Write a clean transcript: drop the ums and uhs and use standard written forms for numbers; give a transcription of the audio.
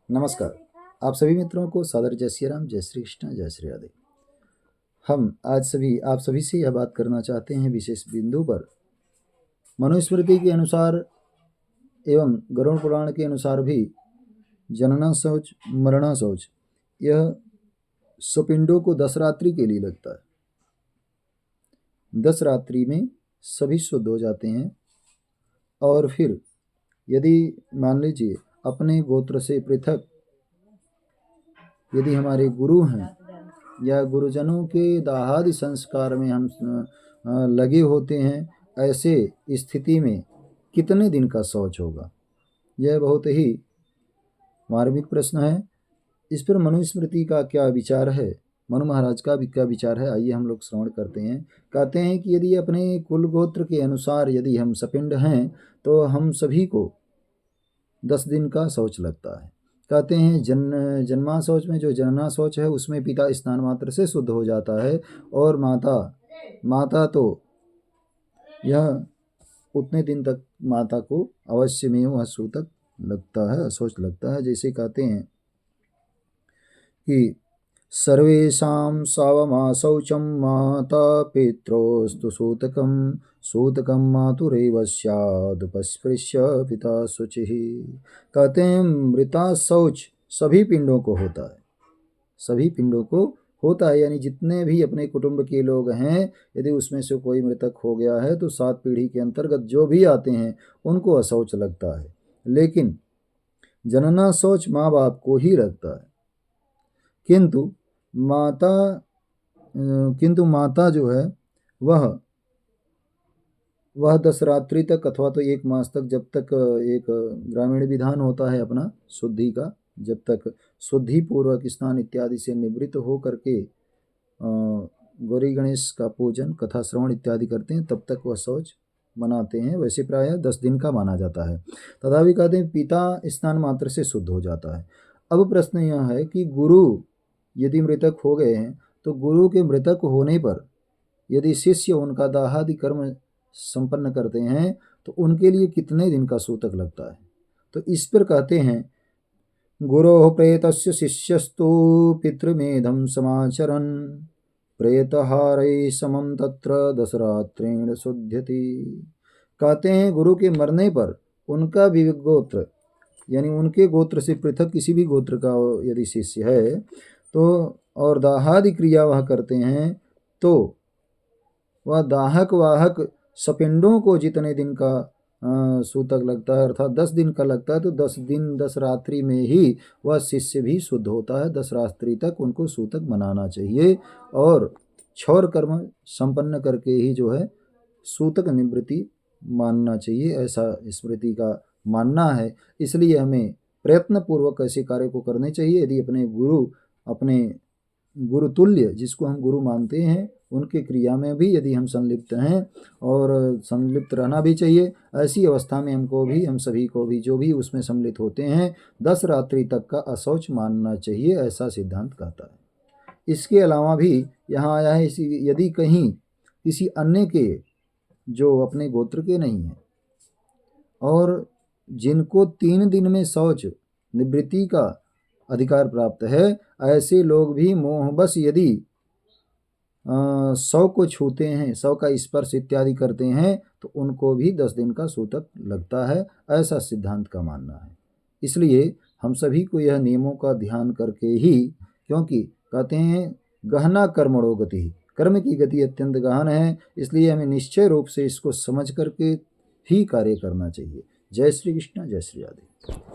नमस्कार। आप सभी मित्रों को सादर जय श्री राम, जय श्री कृष्ण, जय श्री राधे। हम आज आप सभी से यह बात करना चाहते हैं विशेष बिंदु पर। मनुस्मृति के अनुसार एवं गरुड़ पुराण के अनुसार भी जनना शौच मरणा शौच यह सपिंडों को 10 रात्रि के लिए लगता है। 10 रात्रि में सभी शुद्ध हो जाते हैं। और फिर यदि मान लीजिए अपने गोत्र से पृथक यदि हमारे गुरु हैं या गुरुजनों के दाहादि संस्कार में हम लगे होते हैं, ऐसे स्थिति में कितने दिन का शौच होगा? यह बहुत ही मार्मिक प्रश्न है। इस पर मनुस्मृति का क्या विचार है, मनु महाराज का भी क्या विचार है, आइए हम लोग श्रवण करते हैं। कहते हैं कि यदि अपने कुल गोत्र के अनुसार यदि हम सपिंड हैं तो हम सभी को 10 दिन का शौच लगता है। कहते हैं जन्मा शौच में जो जनना शौच है उसमें पिता स्नान मात्र से शुद्ध हो जाता है और माता तो यह उतने दिन तक माता को अवश्य में वह सूतक लगता है, शौच लगता है। जैसे कहते हैं कि सर्वेषां सावमा शौचं माता पित्रोस्तु सूतकं मातुरेव स्यादुपस्पृश्य पिता शुचिः। कहते हैं मृता शौच सभी पिंडों को होता है, सभी पिंडों को होता है। यानी जितने भी अपने कुटुंब के लोग हैं, यदि उसमें से कोई मृतक हो गया है तो 7 पीढ़ी के अंतर्गत जो भी आते हैं उनको अशौच लगता है। लेकिन जनना शौच माँ बाप को ही लगता है। किंतु माता जो है वह 10 रात्रि तक अथवा तो 1 मास तक, जब तक एक ग्रामीण विधान होता है अपना शुद्धि का, जब तक शुद्धि पूर्वक स्नान इत्यादि से निवृत्त हो करके गौरी गणेश का पूजन कथा श्रवण इत्यादि करते हैं, तब तक वह शौच मनाते हैं। वैसे प्रायः 10 दिन का माना जाता है। तथापि कहते हैं पिता स्नान मात्र से शुद्ध हो जाता है। अब प्रश्न यह है कि गुरु यदि मृतक हो गए हैं तो गुरु के मृतक होने पर यदि शिष्य उनका दाहादि कर्म संपन्न करते हैं तो उनके लिए कितने दिन का सूतक लगता है? तो इस पर कहते हैं गुरोः प्रेतस्य शिष्यस्तु पितृमेधं समाचरन् प्रेतहारैः समं तत्र 10 रात्रेण शुध्यति। कहते हैं गुरु के मरने पर उनका भी गोत्र यानी उनके गोत्र से पृथक किसी भी गोत्र का यदि शिष्य है तो और दाहादि क्रिया वह करते हैं तो वह दाहक वाहक सपिंडों को जितने दिन का सूतक लगता है अर्थात 10 दिन का लगता है, तो 10 दिन 10 रात्रि में ही वह शिष्य भी शुद्ध होता है। 10 रात्रि तक उनको सूतक मनाना चाहिए और क्षौर कर्म संपन्न करके ही जो है सूतक निवृत्ति मानना चाहिए, ऐसा स्मृति का मानना है। इसलिए हमें प्रयत्न पूर्वक ऐसे कार्य को करने चाहिए। यदि अपने गुरुतुल्य जिसको हम गुरु मानते हैं उनके क्रिया में भी यदि हम संलिप्त हैं, और संलिप्त रहना भी चाहिए, ऐसी अवस्था में हम सभी को भी जो भी उसमें सम्मिलित होते हैं 10 रात्रि तक का अशौच मानना चाहिए, ऐसा सिद्धांत कहता है। इसके अलावा भी यहाँ आया है यदि कहीं किसी अन्य के जो अपने गोत्र के नहीं हैं और जिनको 3 दिन में शौच निवृत्ति का अधिकार प्राप्त है, ऐसे लोग भी मोहबस यदि 100 को छूते हैं, 100 का स्पर्श इत्यादि करते हैं तो उनको भी 10 दिन का सूतक लगता है, ऐसा सिद्धांत का मानना है। इसलिए हम सभी को यह नियमों का ध्यान करके ही, क्योंकि कहते हैं गहना कर्मणो गति, कर्म की गति अत्यंत गहन है, इसलिए हमें निश्चय रूप से इसको समझ करके ही कार्य करना चाहिए। जय श्री कृष्ण, जय श्री राधे।